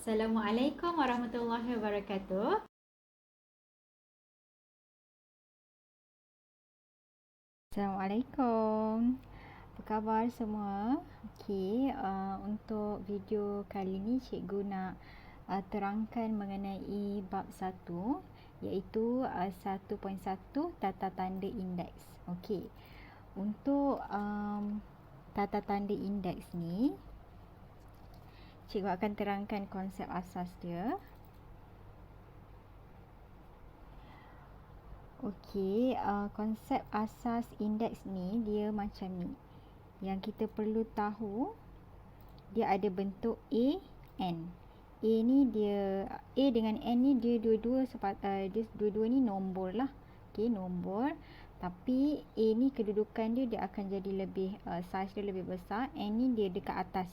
Assalamualaikum warahmatullahi wabarakatuh. Assalamualaikum. Apa khabar semua? Okey, untuk video kali ni cikgu nak terangkan mengenai bab 1 iaitu 1.1 tata tanda indeks. Okey. Untuk tata tanda indeks ni cikgu akan terangkan konsep asas dia. Okey, konsep asas indeks ni dia macam ni. Yang kita perlu tahu, dia ada bentuk A, N. A ni dia, A dengan N ni dia dua-dua ni nombor lah. Okey, nombor. Tapi A ni kedudukan dia akan jadi lebih, saiz dia lebih besar. N ni dia dekat atas.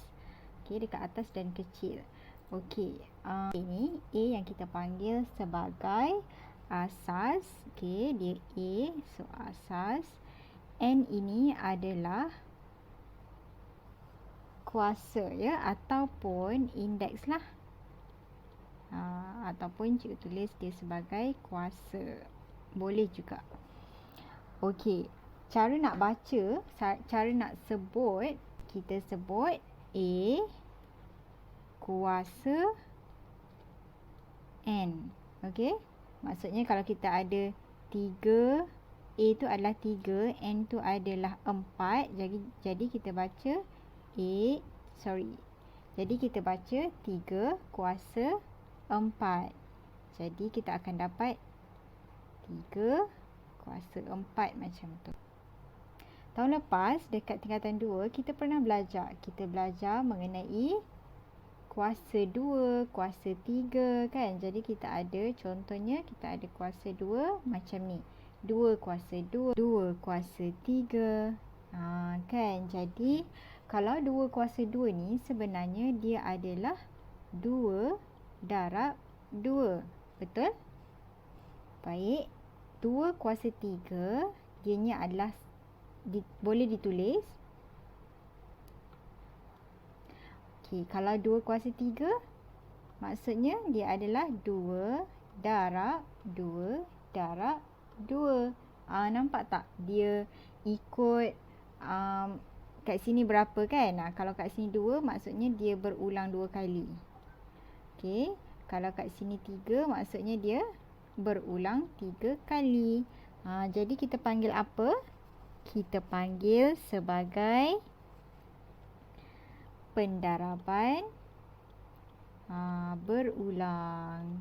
Okey, dekat atas dan kecil. Okey, ini A yang kita panggil sebagai asas. Okey, dia A, so asas. N ini adalah kuasa ya, ataupun indeks lah. Ataupun cikgu tulis dia sebagai kuasa. Boleh juga. Okey, cara nak baca, cara nak sebut, kita sebut A kuasa N. Okey, maksudnya kalau kita ada 3, A tu adalah 3, N tu adalah 4. Jadi kita baca Jadi kita baca 3 kuasa 4. Jadi kita akan dapat 3 kuasa 4 macam tu. Tahun lepas dekat tingkatan 2 kita pernah belajar. Kita belajar mengenai kuasa 2, kuasa 3 kan. Jadi kita ada, contohnya kita ada kuasa 2 macam ni. 2 kuasa 2, 2 kuasa 3. Kan. Jadi kalau 2 kuasa 2 ni sebenarnya dia adalah 2 darab 2. Betul? Baik. 2 kuasa 3 dianya adalah boleh ditulis. Okey, kalau 2 kuasa 3 maksudnya dia adalah 2 darab 2 darab 2. Nampak tak? Dia ikut kat sini berapa kan? Kalau kat sini 2 maksudnya dia berulang 2 kali. Okey, kalau kat sini 3 maksudnya dia berulang 3 kali. Jadi kita panggil apa? Kita panggil sebagai pendaraban berulang.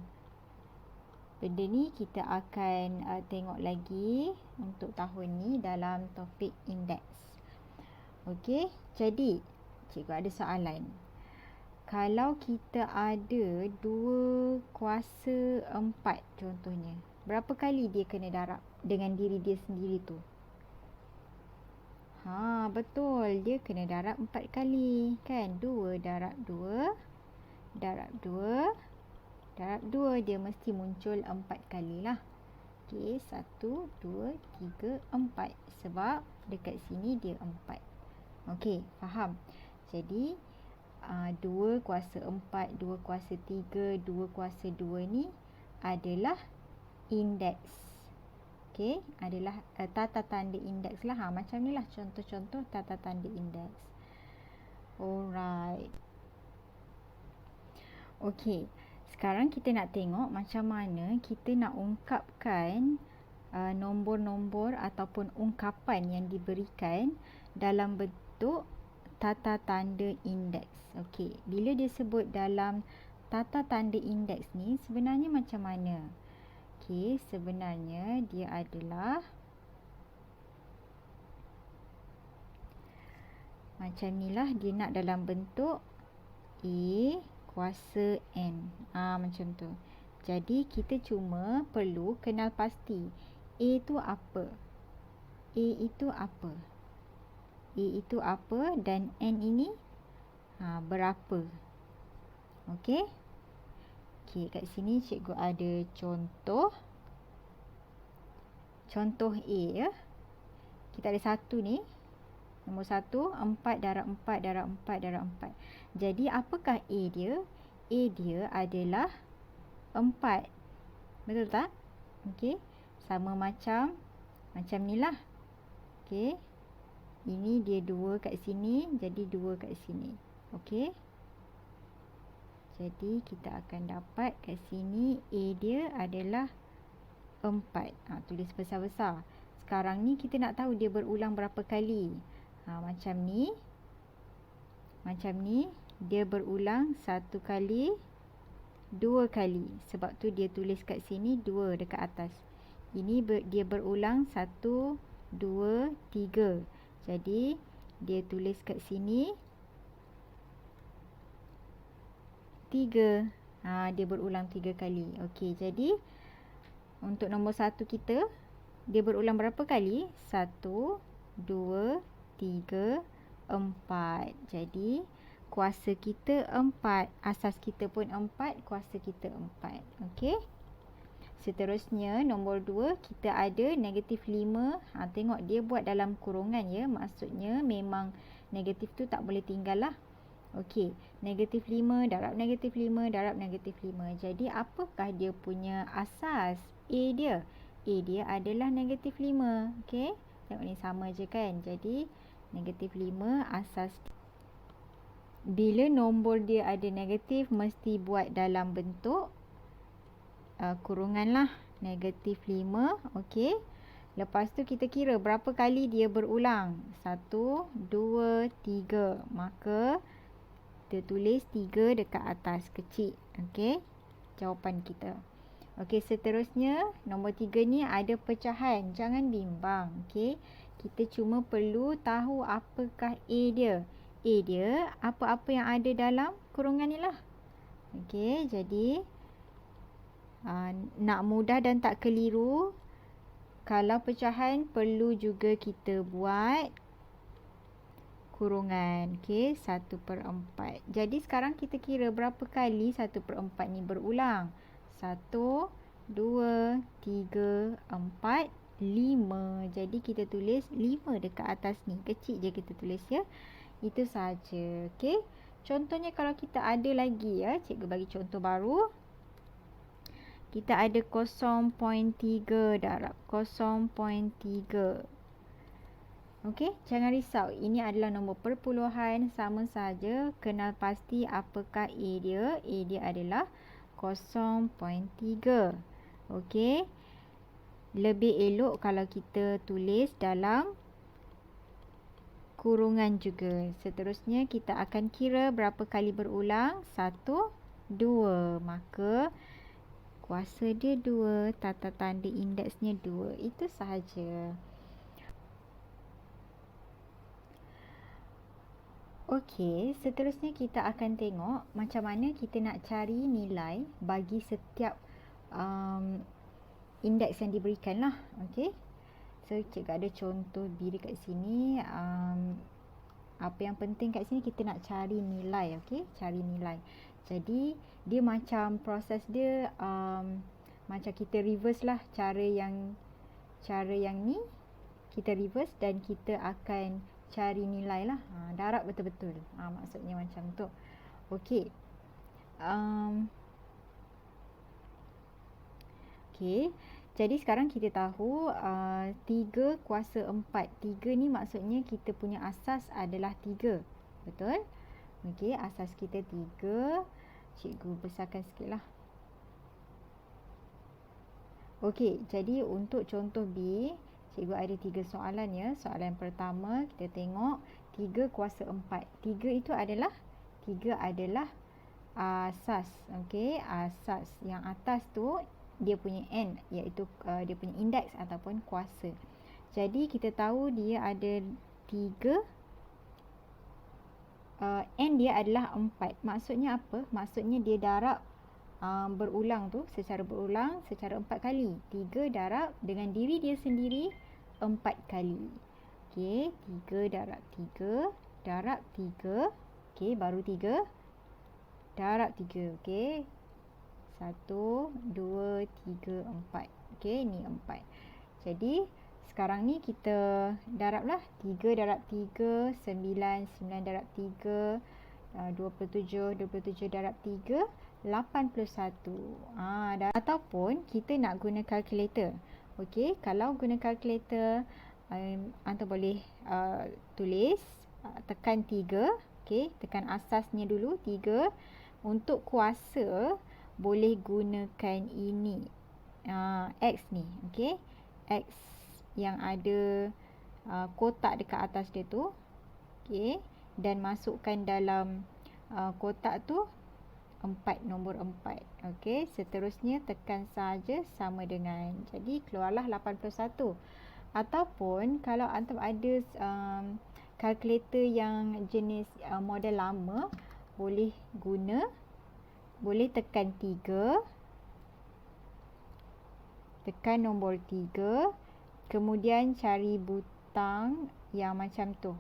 Benda ni kita akan tengok lagi untuk tahun ni dalam topik indeks. Okey, jadi cikgu ada soalan. Kalau kita ada 2 kuasa 4 contohnya, berapa kali dia kena darab dengan diri dia sendiri tu? Betul, dia kena darab 4 kali kan. 2 darab 2 darab 2 darab 2, dia mesti muncul 4 kali lah. Okey, 1, 2, 3, 4. Sebab dekat sini dia 4. Okey, faham? Jadi 2 kuasa 4, 2 kuasa 3, 2 kuasa 2 ni adalah indeks. Okey, adalah tata tanda indeks lah. Macam ni lah contoh-contoh tata tanda indeks. Alright. Okey, sekarang kita nak tengok macam mana kita nak ungkapkan nombor-nombor ataupun ungkapan yang diberikan dalam bentuk tata tanda indeks. Okey, bila dia sebut dalam tata tanda indeks ni sebenarnya macam mana? Okey, sebenarnya dia adalah macam ni lah. Dia nak dalam bentuk A kuasa N. Macam tu. Jadi kita cuma perlu kenal pasti A tu apa? A itu apa? A itu apa dan N ini berapa? Okey. Okey, kat sini cikgu ada contoh. Contoh A ya. Kita ada 1 ni. Nombor 1, 4 darab 4 darab 4 darab 4. Jadi apakah A dia? A dia adalah 4. Betul tak? Okey. Sama macam ni lah. Okey. Ini dia 2 kat sini, jadi 2 kat sini. Okey. Jadi kita akan dapat kat sini A dia adalah 4. Tulis besar-besar. Sekarang ni kita nak tahu dia berulang berapa kali. Macam ni. Dia berulang 1 kali, 2 kali. Sebab tu dia tulis kat sini 2 dekat atas. Ini dia berulang 1, 2, 3. Jadi dia tulis kat sini 3. Dia berulang 3 kali. Okey, jadi untuk nombor 1 kita, dia berulang berapa kali? 1, 2, 3, 4. Jadi kuasa kita 4. Asas kita pun 4. Kuasa kita 4. Okey. Seterusnya nombor 2, kita ada negatif 5. Tengok dia buat dalam kurungan ya. Maksudnya memang negatif tu tak boleh tinggal lah. Okey. Negatif 5 darab negatif 5 darab negatif 5. Jadi apakah dia punya asas? A dia. A dia adalah negatif 5. Okey. Tengok ni sama je kan. Jadi negatif 5 asas. Bila nombor dia ada negatif, mesti buat dalam bentuk kurungan lah. Negatif 5. Okey. Lepas tu kita kira berapa kali dia berulang. 1, 2, 3. Maka kita tulis 3 dekat atas kecil. Okey. Jawapan kita. Okey, seterusnya nombor 3 ni ada pecahan. Jangan bimbang. Okey. Kita cuma perlu tahu apakah A dia. A dia apa-apa yang ada dalam kurungan ni lah. Okey, jadi nak mudah dan tak keliru, kalau pecahan perlu juga kita buat kurungan. Okey, 1/4. Jadi sekarang kita kira berapa kali 1/4 ni berulang. 1, 2, 3, 4, 5. Jadi kita tulis 5 dekat atas ni. Kecil je kita tulis ya. Itu saja. Okey. Contohnya kalau kita ada lagi ya, cikgu bagi contoh baru. Kita ada 0.3 darab 0.3. Okey, jangan risau. Ini adalah nombor perpuluhan, sama saja. Kenal pasti apakah A dia. A dia adalah 0.3. Okey. Lebih elok kalau kita tulis dalam kurungan juga. Seterusnya kita akan kira berapa kali berulang. 1, 2. Maka kuasa dia 2, tata tanda indeksnya 2. Itu sahaja. Okey, seterusnya kita akan tengok macam mana kita nak cari nilai bagi setiap indeks yang diberikan lah. Okey. So, cikgu ada contoh B dekat sini. Apa yang penting kat sini kita nak cari nilai. Okey, cari nilai. Jadi dia macam proses dia macam kita reverse lah cara yang ni kita reverse dan kita akan cari nilai lah. Darab betul-betul. Maksudnya macam tu. Okey. Okey. Jadi sekarang kita tahu 3 kuasa 4. 3 ni maksudnya kita punya asas adalah 3. Betul? Okey, asas kita 3. Cikgu besarkan sikit lah. Okey, jadi untuk contoh B, cikgu ada 3 soalan ya. Soalan pertama, kita tengok 3 kuasa 4. 3 itu adalah 3 adalah asas. Okey, asas. Yang atas tu dia punya N, iaitu dia punya indeks ataupun kuasa. Jadi kita tahu dia ada 3. N dia adalah 4. Maksudnya apa? Maksudnya dia darab berulang tu secara berulang secara 4 kali. 3 darab dengan diri dia sendiri 4 kali. Okey, 3 darab 3 darab 3. Okey, baru 3 darab 3. Okey. 1, 2, 3, 4. Okey, ni 4. Jadi sekarang ni kita darablah. 3 darab 3 9, 9 darab 3 27 darab 3, 81. Ataupun kita nak guna kalkulator. Okey, kalau guna kalkulator, anda boleh tulis, tekan 3. Okey, tekan asasnya dulu 3. Untuk kuasa boleh gunakan ini, X ni. Okey, X yang ada kotak dekat atas dia tu. Okey, dan masukkan dalam kotak tu 4, nombor 4. Okey, seterusnya tekan saja sama dengan. Jadi keluarlah 81. Ataupun kalau antum ada kalkulator yang jenis model lama, boleh tekan 3, tekan nombor 3, kemudian cari butang yang macam tu.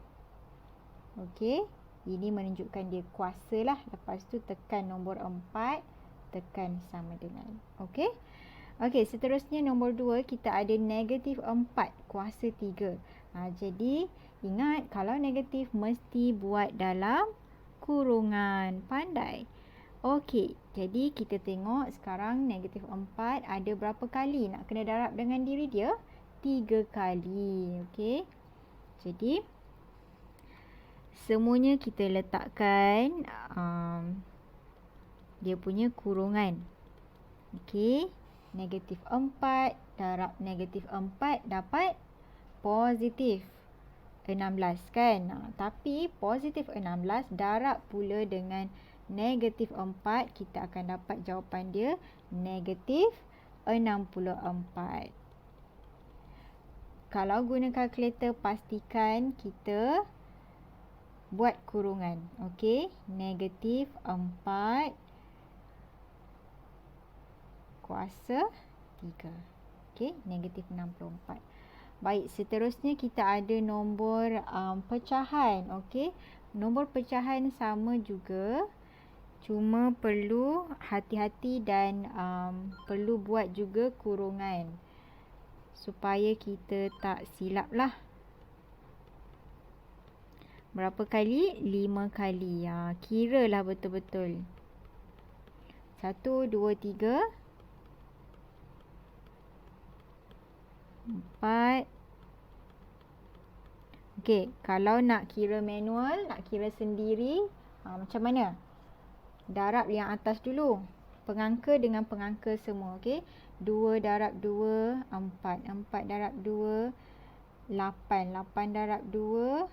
Okey, ini menunjukkan dia kuasa lah. Lepas tu tekan nombor 4, tekan sama dengan. Okey. Okey, seterusnya nombor 2 kita ada negatif 4 kuasa 3. Jadi ingat, kalau negatif mesti buat dalam kurungan. Pandai. Okey, jadi kita tengok sekarang negatif 4 ada berapa kali nak kena darab dengan diri dia? 3 kali. Okey, jadi semuanya kita letakkan dia punya kurungan. Okey, negatif 4 darab negatif 4 dapat positif 16 kan. Tapi positif 16 darab pula dengan negatif 4, kita akan dapat jawapan dia negatif 64. Kalau guna kalkulator, pastikan kita buat kurungan. Okey, negatif 4 kuasa 3. Okey, negatif 64. Baik, seterusnya kita ada nombor pecahan. Okey, nombor pecahan sama juga, cuma perlu hati-hati dan perlu buat juga kurungan supaya kita tak silap lah. Berapa kali? 5 kali. Kira lah betul-betul. 1, 2, 3, 4. Okey, kalau nak kira manual, nak kira sendiri, macam mana? Darab yang atas dulu. Pengangka dengan pengangka semua. Okey, 2 darab 2, 4. 4 darab 2, 8. 8 darab 2,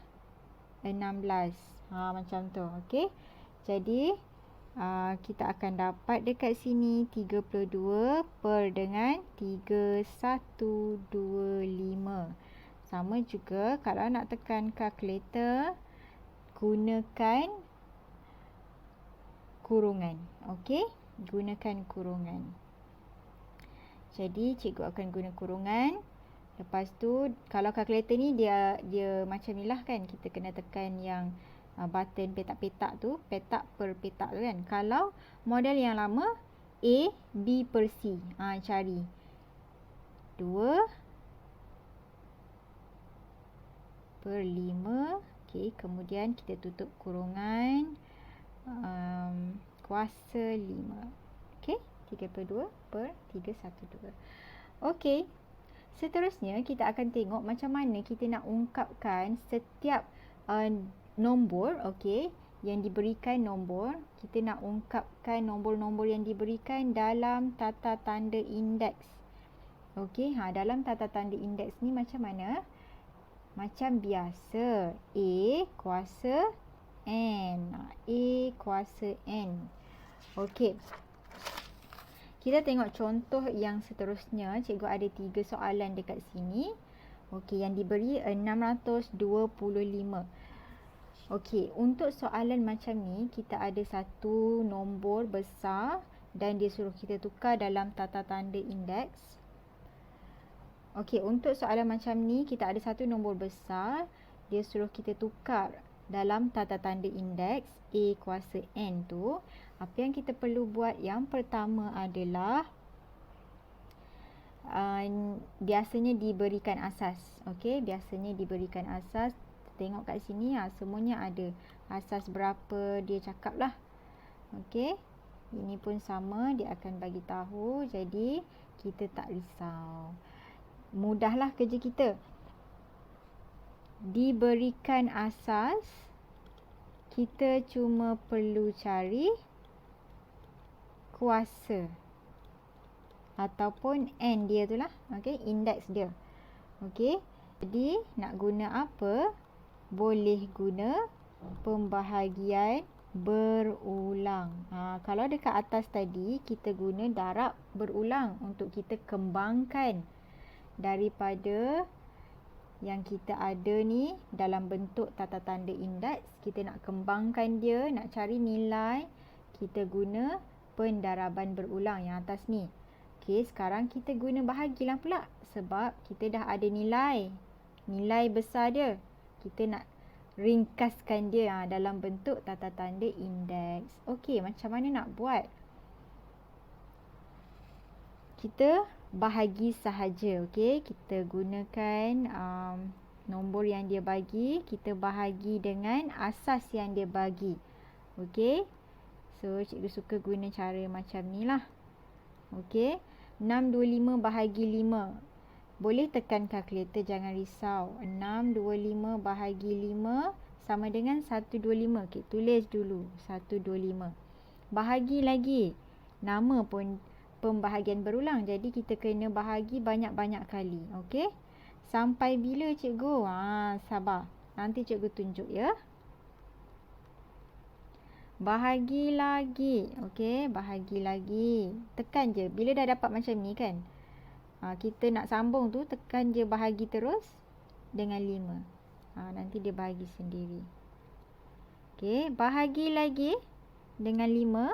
16. Macam tu. Okey, jadi kita akan dapat dekat sini 32 per dengan 3125. Sama juga kalau nak tekan kalkulator, gunakan kurungan. Okey, gunakan kurungan. Jadi cikgu akan guna kurungan. Lepas tu kalau kalkulator ni dia macam ni lah kan, kita kena tekan yang button petak-petak tu, petak per petak tu kan. Kalau model yang lama, A, B per C. Cari 2 per 5. Okey, kemudian kita tutup kurungan, kuasa 5. Okey, 32 per 312. Okey, seterusnya kita akan tengok macam mana kita nak ungkapkan setiap nombor. Okey, yang diberikan nombor, kita nak ungkapkan nombor-nombor yang diberikan dalam tata tanda indeks. Okey, dalam tata tanda indeks ni macam mana? Macam biasa, A kuasa N. A kuasa N. Okey, kita tengok contoh yang seterusnya. Cikgu ada 3 soalan dekat sini. Okey, yang diberi 625. Okey, untuk soalan macam ni, kita ada satu nombor besar dan dia suruh kita tukar dalam tata tanda indeks. Okey, untuk soalan macam ni, kita ada satu nombor besar, dia suruh kita tukar dalam tata tanda indeks A kuasa N tu. Apa yang kita perlu buat? Yang pertama adalah biasanya diberikan asas. Okey, biasanya diberikan asas. Tengok kat sini, semuanya ada asas berapa dia cakap lah. Okey. Ini pun sama, dia akan bagi tahu. Jadi kita tak risau. Mudahlah kerja kita. Diberikan asas, kita cuma perlu cari kuasa ataupun N dia tu lah. Okey, indeks dia. Okey. Jadi nak guna apa? Boleh guna pembahagian berulang. Kalau dekat atas tadi kita guna darab berulang untuk kita kembangkan daripada yang kita ada ni dalam bentuk tata tanda indeks. Kita nak kembangkan dia, nak cari nilai, kita guna pendaraban berulang yang atas ni. Okey, sekarang kita guna bahagilah pula sebab kita dah ada nilai besar dia. Kita nak ringkaskan dia dalam bentuk tata tanda indeks. Okey, macam mana nak buat? Kita bahagi sahaja. Okey, kita gunakan nombor yang dia bagi, kita bahagi dengan asas yang dia bagi. Okey, so cikgu suka guna cara macam ni lah. Okey, 625 bahagi 5. Boleh tekan kalkulator, jangan risau. 625 bahagi 5 sama dengan 125. Okay, tulis dulu 125. Bahagi lagi. Nama pun pembahagian berulang. Jadi kita kena bahagi banyak-banyak kali. Okey. Sampai bila cikgu? Sabar. Nanti cikgu tunjuk ya. Bahagi lagi. Okey, bahagi lagi. Tekan je. Bila dah dapat macam ni kan, kita nak sambung tu, tekan je bahagi terus dengan 5. Nanti dia bahagi sendiri. Okey, bahagi lagi dengan 5.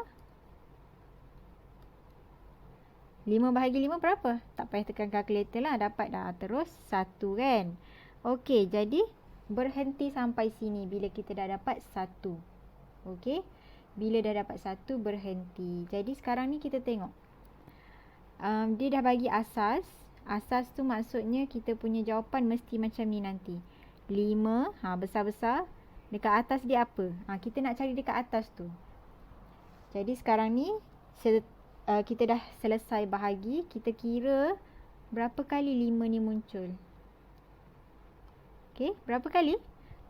5 bahagi 5 berapa? Tak payah tekan kalkulator lah, dapat dah. Terus 1 kan. Okey, jadi berhenti sampai sini bila kita dah dapat 1. Okey, bila dah dapat 1 berhenti. Jadi sekarang ni kita tengok. Dia dah bagi asas. Asas tu maksudnya kita punya jawapan mesti macam ni nanti. 5, besar-besar. Dekat atas dia apa? Kita nak cari dekat atas tu. Jadi sekarang ni kita dah selesai bahagi. Kita kira berapa kali 5 ni muncul. Okey, berapa kali?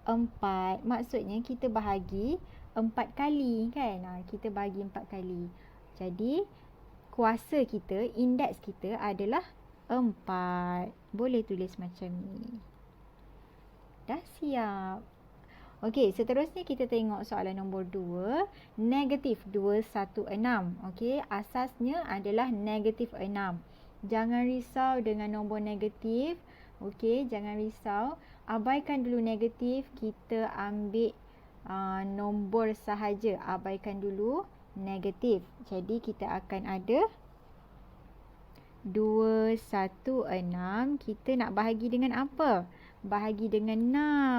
4. Maksudnya kita bahagi 4 kali kan. Kita bahagi 4 kali. Jadi kuasa kita, indeks kita adalah 4. Boleh tulis macam ni. Dah siap. Okey, seterusnya kita tengok soalan nombor 2. Negatif 216. Okey, asasnya adalah negatif 6. Jangan risau dengan nombor negatif. Okey, jangan risau. Abaikan dulu negatif. Kita ambil nombor sahaja. Abaikan dulu negatif. Jadi kita akan ada 216. Kita nak bahagi dengan apa? Bahagi dengan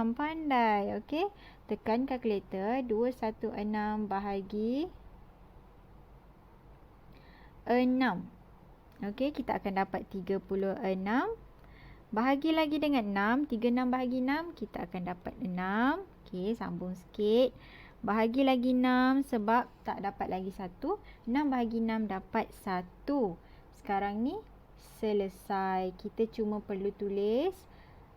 6. Pandai. Okey. Tekan kalkulator. 216 bahagi 6. Okey, kita akan dapat 36. Bahagi lagi dengan 6. 36 bahagi 6. Kita akan dapat 6. Okey, sambung sikit. Bahagi lagi 6 sebab tak dapat lagi 1. 6 bahagi 6 dapat 1. Sekarang ni selesai. Kita cuma perlu tulis.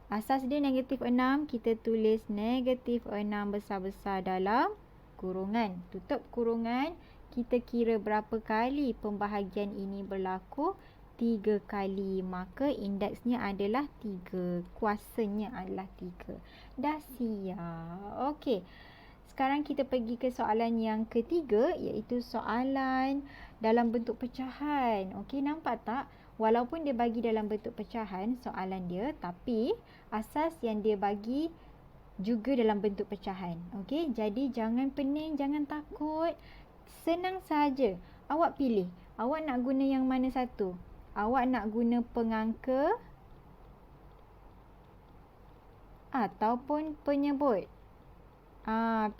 Asas dia negatif 6. Kita tulis negatif 6 besar-besar dalam kurungan. Tutup kurungan. Kita kira berapa kali pembahagian ini berlaku. 3 kali. Maka indeksnya adalah 3. Kuasanya adalah 3. Dah siap. Okey. Sekarang kita pergi ke soalan yang ketiga, iaitu soalan dalam bentuk pecahan. Okey, nampak tak? Walaupun dia bagi dalam bentuk pecahan soalan dia, tapi asas yang dia bagi juga dalam bentuk pecahan. Okey, jadi jangan pening, jangan takut. Senang saja. Awak pilih. Awak nak guna yang mana satu? Awak nak guna pengangka ataupun penyebut?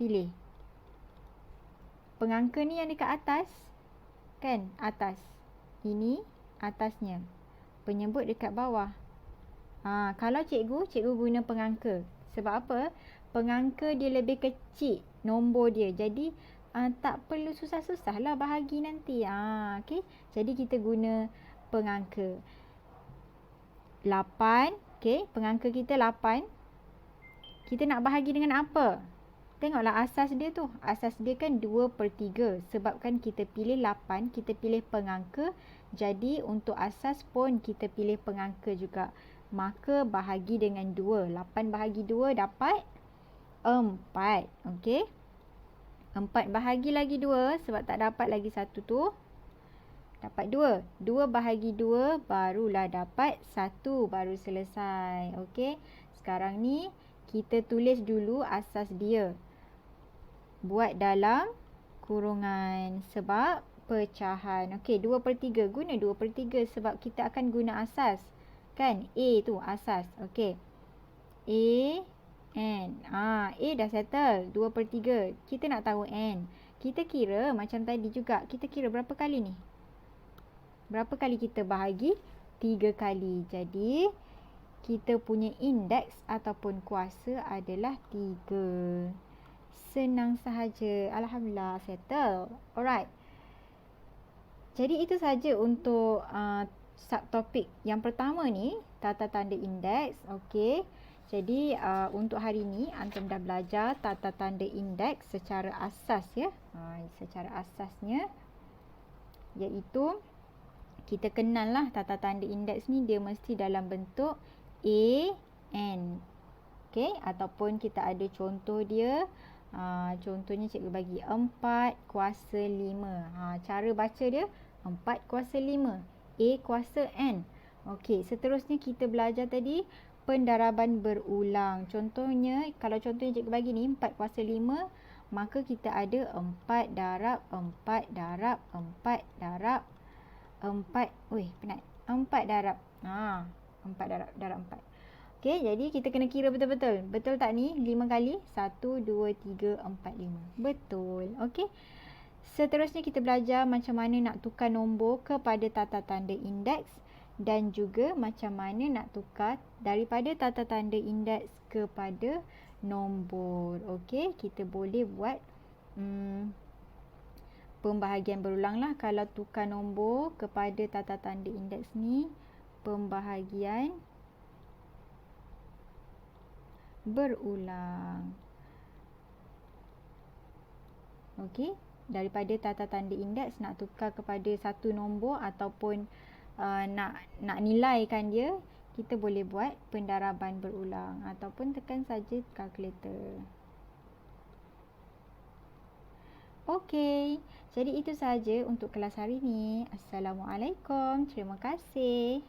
Pilih. Pengangka ni yang dekat atas. Kan? Atas. Ini atasnya. Penyebut dekat bawah. Kalau cikgu guna pengangka. Sebab apa? pengangka dia lebih kecil nombor dia. Jadi tak perlu susah-susah lah bahagi nanti. Okey. Jadi kita guna pengangka 8. Okey, pengangka kita 8. Kita nak bahagi dengan apa? Tengoklah asas dia tu. Asas dia kan 2/3. Sebabkan kita pilih 8, kita pilih pengangka. Jadi untuk asas pun kita pilih pengangka juga. Maka bahagi dengan 2. 8 bahagi 2 dapat 4. Okey. 4 bahagi lagi 2 sebab tak dapat lagi satu tu. Dapat 2. 2 bahagi 2 barulah dapat 1. Baru selesai. Okey. Sekarang ni kita tulis dulu asas dia. Buat dalam kurungan sebab pecahan. Okey, 2/3. Guna 2/3 sebab kita akan guna asas. Kan? A tu asas. Okey. A, N. A dah settle. 2/3. Kita nak tahu N. Kita kira macam tadi juga. Kita kira berapa kali ni? Berapa kali kita bahagi? 3 kali. Jadi, kita punya indeks ataupun kuasa adalah 3. Senang sahaja. Alhamdulillah, settle. Alright. Jadi, itu sahaja untuk subtopik yang pertama ni, tata tanda indeks. Okey. Jadi, untuk hari ni, antum dah belajar tata tanda indeks secara asas ya. Secara asasnya, iaitu kita kenal lah tata tanda indeks ni dia mesti dalam bentuk A, N. Okey, ataupun kita ada contoh dia. Contohnya cikgu bagi 4 kuasa 5. Cara baca dia 4 kuasa 5. A kuasa N. Okey, seterusnya kita belajar tadi pendaraban berulang. Contohnya, kalau contohnya cikgu bagi ni 4 kuasa 5, maka kita ada 4 darab 4 darab 4 darab 4. Penat. 4 darab. 4 darab 4. Okey, jadi kita kena kira betul-betul. Betul tak ni? 5 kali. 1, 2, 3, 4, 5. Betul. Okey. Seterusnya kita belajar macam mana nak tukar nombor kepada tata tanda indeks dan juga macam mana nak tukar daripada tata tanda indeks kepada nombor. Okey, kita boleh buat pembahagian berulang lah. Kalau tukar nombor kepada tata tanda indeks ni, pembahagian berulang. Okey, daripada tata tanda indeks nak tukar kepada satu nombor ataupun nak nilaikan dia, kita boleh buat pendaraban berulang ataupun tekan saja kalkulator. Okey, jadi itu sahaja untuk kelas hari ini. Assalamualaikum. Terima kasih.